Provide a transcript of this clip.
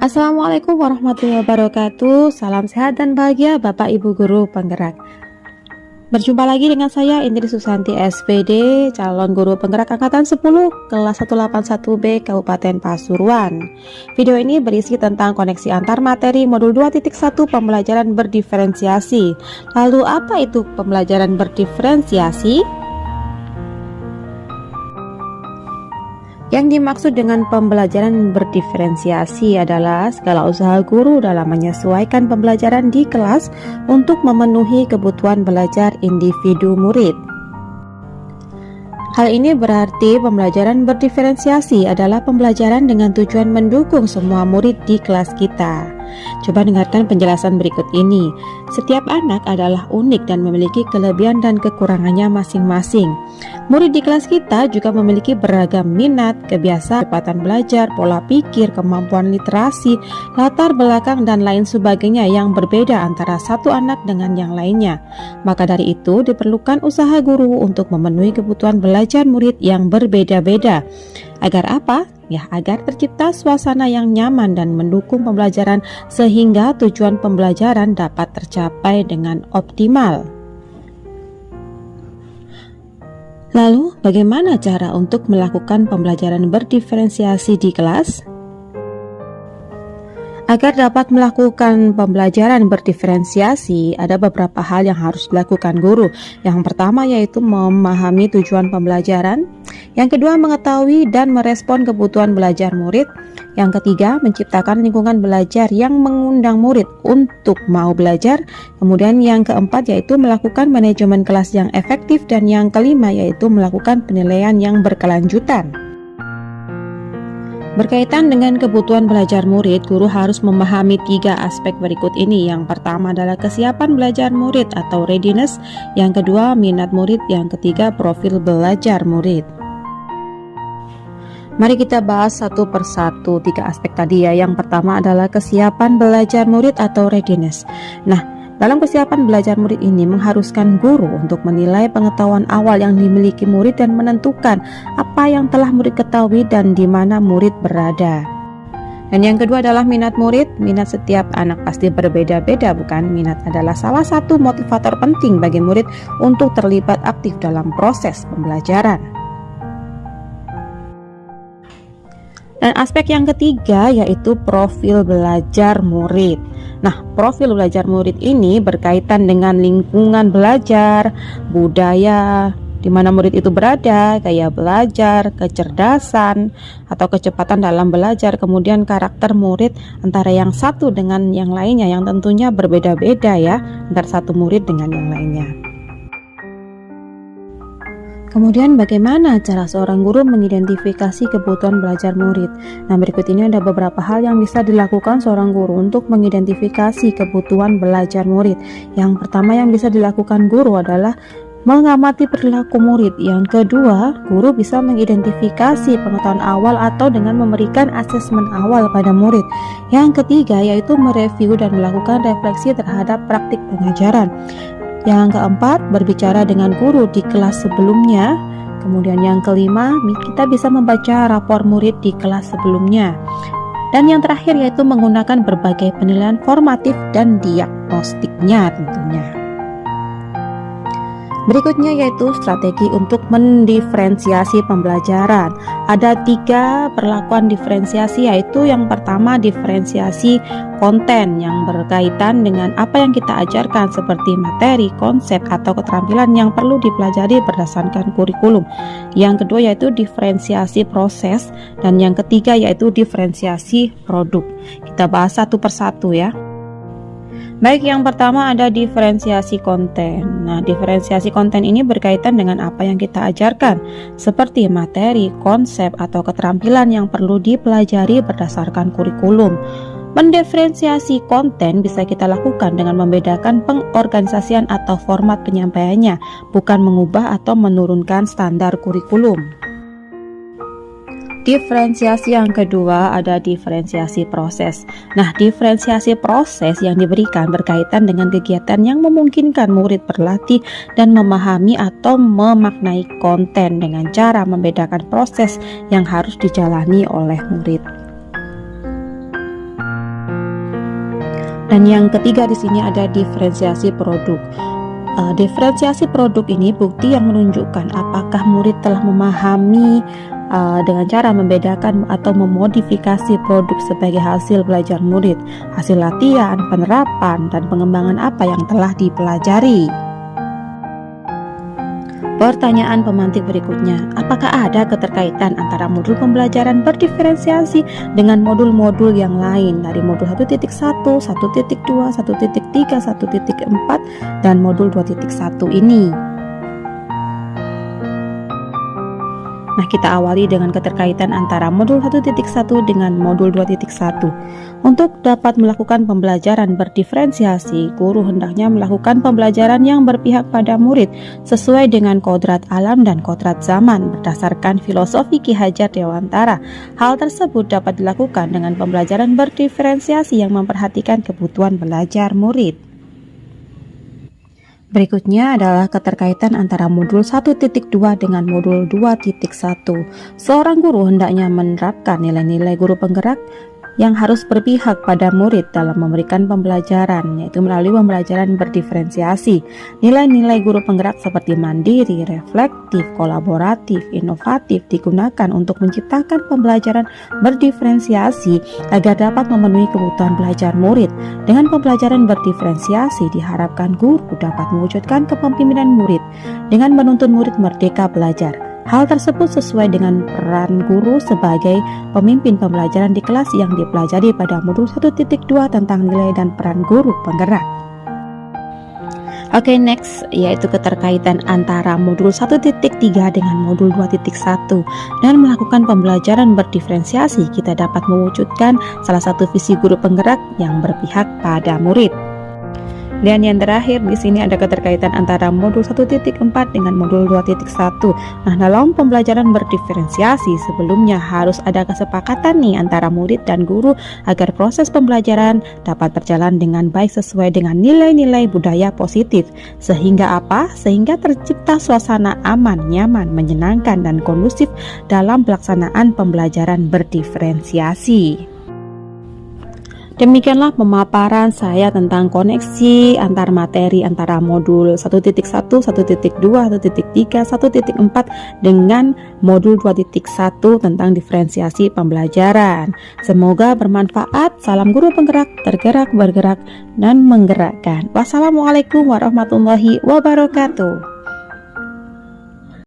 Assalamualaikum warahmatullahi wabarakatuh. Salam sehat dan bahagia Bapak Ibu Guru Penggerak. Berjumpa lagi dengan saya Indri Susanti SPD, calon guru penggerak angkatan 10 kelas 181B Kabupaten Pasuruan. Video ini berisi tentang koneksi antar materi modul 2.1 pembelajaran berdiferensiasi. Lalu apa itu pembelajaran berdiferensiasi? Yang dimaksud dengan pembelajaran berdiferensiasi adalah segala usaha guru dalam menyesuaikan pembelajaran di kelas untuk memenuhi kebutuhan belajar individu murid. Hal ini berarti pembelajaran berdiferensiasi adalah pembelajaran dengan tujuan mendukung semua murid di kelas kita. Coba dengarkan penjelasan berikut ini. Setiap anak adalah unik dan memiliki kelebihan dan kekurangannya masing-masing. Murid di kelas kita juga memiliki beragam minat, kebiasaan, kecepatan belajar, pola pikir, kemampuan literasi, latar belakang, dan lain sebagainya yang berbeda antara satu anak dengan yang lainnya. Maka dari itu diperlukan usaha guru untuk memenuhi kebutuhan belajar murid yang berbeda-beda. Agar apa? Ya, agar tercipta suasana yang nyaman dan mendukung pembelajaran sehingga tujuan pembelajaran dapat tercapai dengan optimal. Lalu, bagaimana cara untuk melakukan pembelajaran berdiferensiasi di kelas? Agar dapat melakukan pembelajaran berdiferensiasi, ada beberapa hal yang harus dilakukan guru. Yang pertama yaitu memahami tujuan pembelajaran. Yang kedua, mengetahui dan merespon kebutuhan belajar murid. Yang ketiga, menciptakan lingkungan belajar yang mengundang murid untuk mau belajar. Kemudian yang keempat yaitu melakukan manajemen kelas yang efektif. Dan yang kelima yaitu melakukan penilaian yang berkelanjutan. Berkaitan dengan kebutuhan belajar murid, guru harus memahami 3 aspek berikut ini. Yang pertama adalah kesiapan belajar murid atau readiness, yang kedua minat murid, yang ketiga profil belajar murid. Mari kita bahas satu persatu 3 aspek tadi ya. Yang pertama adalah kesiapan belajar murid atau readiness. Dalam kesiapan belajar murid ini mengharuskan guru untuk menilai pengetahuan awal yang dimiliki murid dan menentukan apa yang telah murid ketahui dan di mana murid berada. Dan yang kedua adalah minat murid. Minat setiap anak pasti berbeda-beda, bukan? Minat adalah salah satu motivator penting bagi murid untuk terlibat aktif dalam proses pembelajaran. Dan aspek yang ketiga yaitu profil belajar murid. Profil belajar murid ini berkaitan dengan lingkungan belajar, budaya, di mana murid itu berada, gaya belajar, kecerdasan atau kecepatan dalam belajar, kemudian karakter murid antara yang satu dengan yang lainnya yang tentunya berbeda-beda ya, antara satu murid dengan yang lainnya. Kemudian bagaimana cara seorang guru mengidentifikasi kebutuhan belajar murid? Berikut ini ada beberapa hal yang bisa dilakukan seorang guru untuk mengidentifikasi kebutuhan belajar murid. Yang pertama yang bisa dilakukan guru adalah mengamati perilaku murid. Yang kedua, guru bisa mengidentifikasi pengetahuan awal atau dengan memberikan asesmen awal pada murid. Yang ketiga yaitu mereview dan melakukan refleksi terhadap praktik pengajaran. Yang keempat, berbicara dengan guru di kelas sebelumnya. Kemudian yang kelima, kita bisa membaca rapor murid di kelas sebelumnya. Dan yang terakhir yaitu menggunakan berbagai penilaian formatif dan diagnostiknya tentunya. Berikutnya yaitu strategi untuk mendiferensiasi pembelajaran. Ada 3 perlakuan diferensiasi, yaitu yang pertama diferensiasi konten yang berkaitan dengan apa yang kita ajarkan seperti materi, konsep, atau keterampilan yang perlu dipelajari berdasarkan kurikulum. Yang kedua yaitu diferensiasi proses, dan yang ketiga yaitu diferensiasi produk. Kita bahas satu persatu ya. Baik, yang pertama ada diferensiasi konten. Diferensiasi konten ini berkaitan dengan apa yang kita ajarkan, seperti materi, konsep, atau keterampilan yang perlu dipelajari berdasarkan kurikulum. Mendiferensiasi konten bisa kita lakukan dengan membedakan pengorganisasian atau format penyampaiannya, bukan mengubah atau menurunkan standar kurikulum. Diferensiasi yang kedua ada diferensiasi proses. Diferensiasi proses yang diberikan berkaitan dengan kegiatan yang memungkinkan murid berlatih dan memahami atau memaknai konten dengan cara membedakan proses yang harus dijalani oleh murid. Dan yang ketiga di sini ada diferensiasi produk. Diferensiasi produk ini bukti yang menunjukkan apakah murid telah memahami dengan cara membedakan atau memodifikasi produk sebagai hasil belajar murid, hasil latihan, penerapan, dan pengembangan apa yang telah dipelajari. Pertanyaan pemantik berikutnya, apakah ada keterkaitan antara modul pembelajaran berdiferensiasi dengan modul-modul yang lain dari modul 1.1, 1.2, 1.3, 1.4, dan modul 2.1 ini? Nah, kita awali dengan keterkaitan antara modul 1.1 dengan modul 2.1. Untuk dapat melakukan pembelajaran berdiferensiasi, guru hendaknya melakukan pembelajaran yang berpihak pada murid sesuai dengan kodrat alam dan kodrat zaman berdasarkan filosofi Ki Hajar Dewantara. Hal tersebut dapat dilakukan dengan pembelajaran berdiferensiasi yang memperhatikan kebutuhan belajar murid. Berikutnya adalah keterkaitan antara modul 1.2 dengan modul 2.1. Seorang guru hendaknya menerapkan nilai-nilai guru penggerak yang harus berpihak pada murid dalam memberikan pembelajaran, yaitu melalui pembelajaran berdiferensiasi. Nilai-nilai guru penggerak seperti mandiri, reflektif, kolaboratif, inovatif digunakan untuk menciptakan pembelajaran berdiferensiasi agar dapat memenuhi kebutuhan belajar murid. Dengan pembelajaran berdiferensiasi diharapkan guru dapat mewujudkan kepemimpinan murid dengan menuntun murid merdeka belajar. Hal tersebut sesuai dengan peran guru sebagai pemimpin pembelajaran di kelas yang dipelajari pada modul 1.2 tentang nilai dan peran guru penggerak. Oke, next yaitu keterkaitan antara modul 1.3 dengan modul 2.1. Dan melakukan pembelajaran berdiferensiasi, kita dapat mewujudkan salah satu visi guru penggerak yang berpihak pada murid. Dan yang terakhir di sini ada keterkaitan antara modul 1.4 dengan modul 2.1. Nah, dalam pembelajaran berdiferensiasi sebelumnya harus ada kesepakatan nih antara murid dan guru agar proses pembelajaran dapat berjalan dengan baik sesuai dengan nilai-nilai budaya positif. Sehingga apa? Sehingga tercipta suasana aman, nyaman, menyenangkan, dan kondusif dalam pelaksanaan pembelajaran berdiferensiasi. Demikianlah pemaparan saya tentang koneksi antar materi antara modul 1.1, 1.2, 1.3, 1.4 dengan modul 2.1 tentang diferensiasi pembelajaran. Semoga bermanfaat. Salam guru penggerak, tergerak, bergerak, dan menggerakkan. Wassalamualaikum warahmatullahi wabarakatuh.